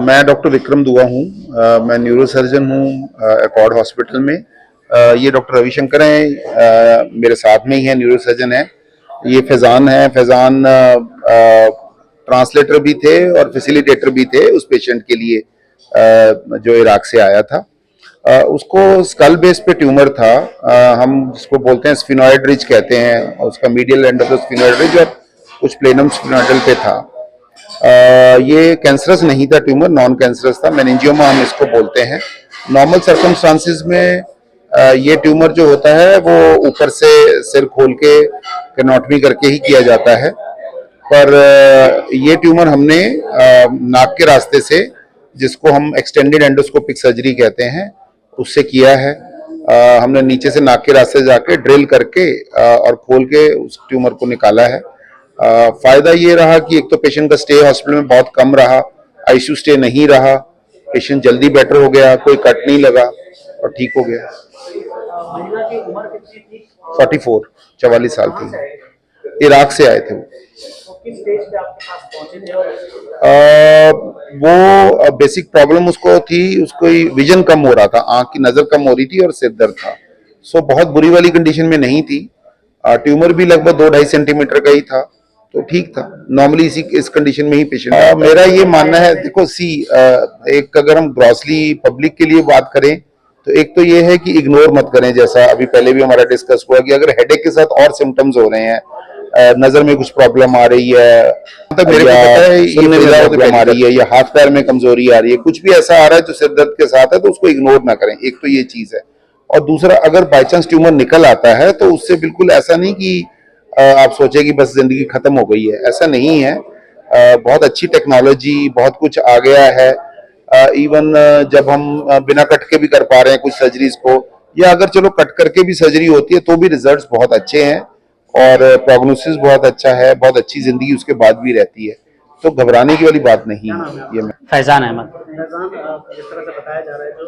मैं डॉक्टर विक्रम दुआ हूँ। मैं न्यूरो सर्जन हूँ एकॉर्ड हॉस्पिटल में। ये डॉक्टर रविशंकर हैं, मेरे साथ में ही है, न्यूरो सर्जन है। ये फैज़ान है। फैज़ान ट्रांसलेटर भी थे और फैसिलिटेटर भी थे उस पेशेंट के लिए जो इराक से आया था। उसको स्कल बेस पे ट्यूमर था। हम जिसको बोलते हैं स्फिनॉइड रिज कहते हैं, उसका medial end of the sphenoid ridge और कुछ प्लेनम स्फिनॉइडल पे था। ये कैंसरस नहीं था ट्यूमर, नॉन कैंसरस था, मेनिंजियोमा हम इसको बोलते हैं। नॉर्मल सर्कमस्टांसिस में ये ट्यूमर जो होता है वो ऊपर से सिर खोल के कैनोटमी करके ही किया जाता है, पर ये ट्यूमर हमने नाक के रास्ते से, जिसको हम एक्सटेंडेड एंडोस्कोपिक सर्जरी कहते हैं, उससे किया है। हमने नीचे से नाक के रास्ते जाके ड्रिल करके और खोल के उस ट्यूमर को निकाला है। फायदा ये रहा कि एक तो पेशेंट का स्टे हॉस्पिटल में बहुत कम रहा, आईसीयू स्टे नहीं रहा, पेशेंट जल्दी बेटर हो गया, कोई कट नहीं लगा और ठीक हो गया। 44 44 साल थी, इराक से आए थे वो। वो बेसिक प्रॉब्लम उसको थी, उसको विजन कम हो रहा था, आंख की नजर कम हो रही थी और सिर दर्द था। सो बहुत बुरी वाली कंडीशन में नहीं थी। ट्यूमर भी लगभग 2-2.5 सेंटीमीटर का ही था, तो ठीक था। नॉर्मली इस कंडीशन में ही पेशेंट मेरा ये मानना है, देखो एक अगर हम ग्रॉसली पब्लिक के लिए बात करें तो एक तो ये है कि इग्नोर मत करें, जैसा अभी पहले भी हमारा डिस्कस हुआ कि अगर हेडेक के साथ और सिम्टम्स हो रहे हैं, नजर में कुछ प्रॉब्लम आ रही है, मतलब मेरे को पता है ये प्रॉब्लम आ रही है या हाथ पैर में कमजोरी आ रही है, कुछ भी ऐसा आ रहा है जो सिर दर्द के साथ है, तो उसको इग्नोर ना करें। एक तो ये चीज है। और दूसरा, अगर बाई चांस ट्यूमर निकल आता है तो उससे बिल्कुल ऐसा नहीं कि आप सोचे कि बस जिंदगी खत्म हो गई है, ऐसा नहीं है। बहुत अच्छी टेक्नोलॉजी, बहुत कुछ आ गया है। इवन जब हम बिना कट के भी कर पा रहे हैं कुछ सर्जरीज को, या अगर चलो कट करके भी सर्जरी होती है तो भी रिजल्ट्स बहुत अच्छे हैं और प्रोग्नोसिस बहुत अच्छा है, बहुत अच्छी जिंदगी उसके बाद भी रहती है, तो घबराने की वाली बात नहीं है। ये फैजान अहमद। फैजान, जिस तरह से बताया जा रहा है, जो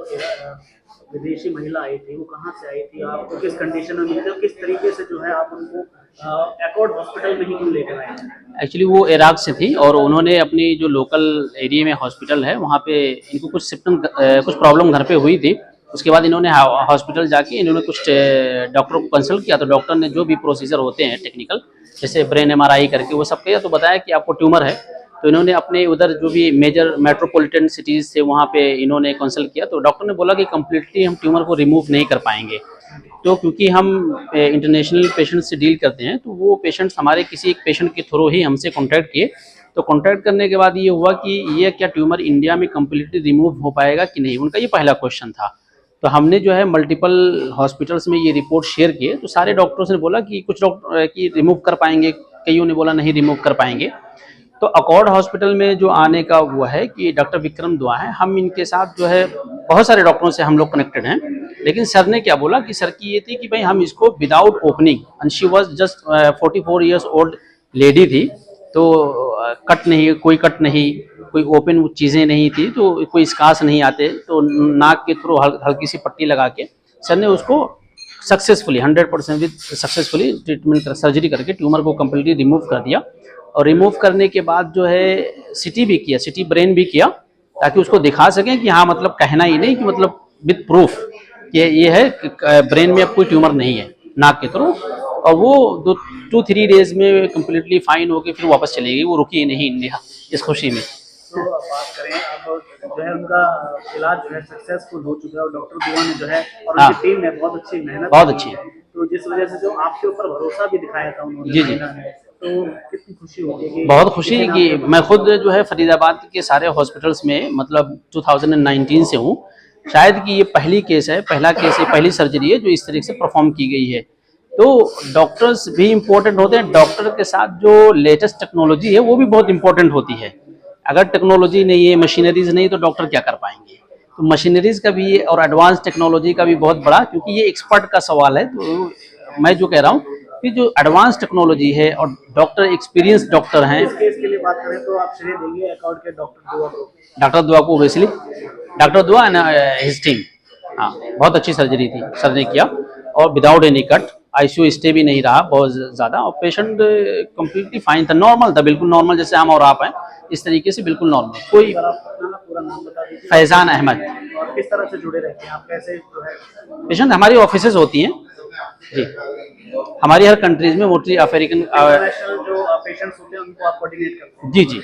विदेशी महिला आई थी वो कहाँ से आई थी, आपको किस कंडीशन में मिली थी, किस तरीके से जो है आप उनको एकॉर्ड हॉस्पिटल में ही क्यों लेकर आए? एक्चुअली वो इराक से थी और उन्होंने अपनी जो लोकल एरिया में हॉस्पिटल है वहाँ पे इनको कुछ सिम्टम कुछ प्रॉब्लम घर पे हुई थी। उसके बाद इन्होंने हॉस्पिटल जाके इन्होंने कुछ डॉक्टर को कंसल्ट किया, तो डॉक्टर ने जो भी प्रोसीजर होते हैं टेक्निकल, जैसे ब्रेन MRI करके वो सब किया, तो बताया कि आपको ट्यूमर है। तो इन्होंने अपने उधर जो भी मेजर मेट्रोपॉलिटन सिटीज़ थे वहाँ पे इन्होंने कंसल्ट किया, तो डॉक्टर ने बोला कि कम्प्लीटली हम ट्यूमर को रिमूव नहीं कर पाएंगे। तो क्योंकि हम इंटरनेशनल पेशेंट से डील करते हैं, तो वो पेशेंट्स हमारे किसी एक पेशेंट के थ्रू ही हमसे कॉन्टैक्ट किए। तो कॉन्टैक्ट करने के बाद ये हुआ कि ये क्या ट्यूमर इंडिया में कम्प्लीटली रिमूव हो पाएगा कि नहीं, उनका ये पहला क्वेश्चन था। तो हमने जो है मल्टीपल हॉस्पिटल्स में ये रिपोर्ट शेयर किए, तो सारे डॉक्टर्स ने बोला कि कुछ डॉक्टर कि रिमूव कर पाएंगे, कईयों ने बोला नहीं रिमूव कर पाएंगे। तो एकॉर्ड हॉस्पिटल में जो आने का हुआ है कि डॉक्टर विक्रम दुआ है, हम इनके साथ जो है बहुत सारे डॉक्टरों से हम लोग कनेक्टेड हैं, लेकिन सर ने क्या बोला कि सर की ये थी कि भाई हम इसको without opening, and she was just 44 years old lady थी, तो कट नहीं, कोई कट नहीं, कोई ओपन चीज़ें नहीं थी, तो कोई स्कार्स नहीं आते, तो नाक के थ्रू हल्की सी पट्टी लगा के सर ने उसको successfully 100% with successfully treatment surgery करके ट्यूमर को कम्प्लीटली रिमूव कर दिया। और रिमूव करने के बाद जो है सिटी भी किया, सिटी ब्रेन भी किया, ताकि उसको दिखा सकें कि हाँ मतलब कहना ही नहीं कि मतलब विद प्रूफ कि ये है कि ब्रेन में अब कोई ट्यूमर नहीं है नाक के थ्रू। और वो 2-3 डेज में कम्प्लीटली फाइन होकर फिर वापस चली गई, वो रुकी नहीं इंडिया इस खुशी में। तो बात करें अब, जो है उनका इलाज जो है सक्सेसफुल हो चुका है और डॉक्टर दुआ ने जो है और उनकी टीम ने बहुत अच्छी मेहनत, बहुत अच्छी, तो जिस वजह से जो आपके ऊपर भरोसा भी दिखाया था उन्होंने, जी जी, तो कितनी खुशी होती है? बहुत खुशी कि मैं खुद जो है फरीदाबाद के सारे हॉस्पिटल्स में मतलब 2019 से हूँ, शायद कि ये पहला केस है, पहली सर्जरी है जो इस तरीके से परफॉर्म की गई है। तो डॉक्टर्स भी इम्पोर्टेंट होते हैं, डॉक्टर के साथ जो लेटेस्ट टेक्नोलॉजी है वो भी बहुत इंपॉर्टेंट होती है। अगर टेक्नोलॉजी नहीं है, मशीनरीज नहीं, तो डॉक्टर क्या कर पाएंगे। तो मशीनरीज का भी और एडवांस टेक्नोलॉजी का भी बहुत बड़ा, क्योंकि ये एक्सपर्ट का सवाल है, तो मैं जो कह रहा हूँ कि जो एडवांस टेक्नोलॉजी है और डॉक्टर एक्सपीरियंस डॉक्टर हैं। इस केस के लिए बात करें तो आप श्रेय देंगे एकॉर्ड के डॉक्टर दुआ को? डॉक्टर दुआ को ओबियसली, डॉक्टर दुआ एंड हिज टीम, हाँ बहुत अच्छी सर्जरी थी, सर ने किया और without any cut, ICU stay भी नहीं रहा बहुत ज़्यादा, और पेशेंट कम्प्लीटली फाइन था, नॉर्मल था, बिल्कुल नॉर्मल जैसे हम और आप हैं इस तरीके से, बिल्कुल नॉर्मल। कोई अगर आप अपना पूरा नाम बता दीजिए फैज़ान अहमद। और किस तरह से जुड़े रहते हैं आप, कैसे जो है पेशेंट हमारी ऑफिसेज होती हैं जी, हमारी हर कंट्रीज में मोस्टली अफ्रीकन इंटरनेशनल जो पेशेंट्स होते हैं उनको आप कोऑर्डिनेट करते हैं? जी जी।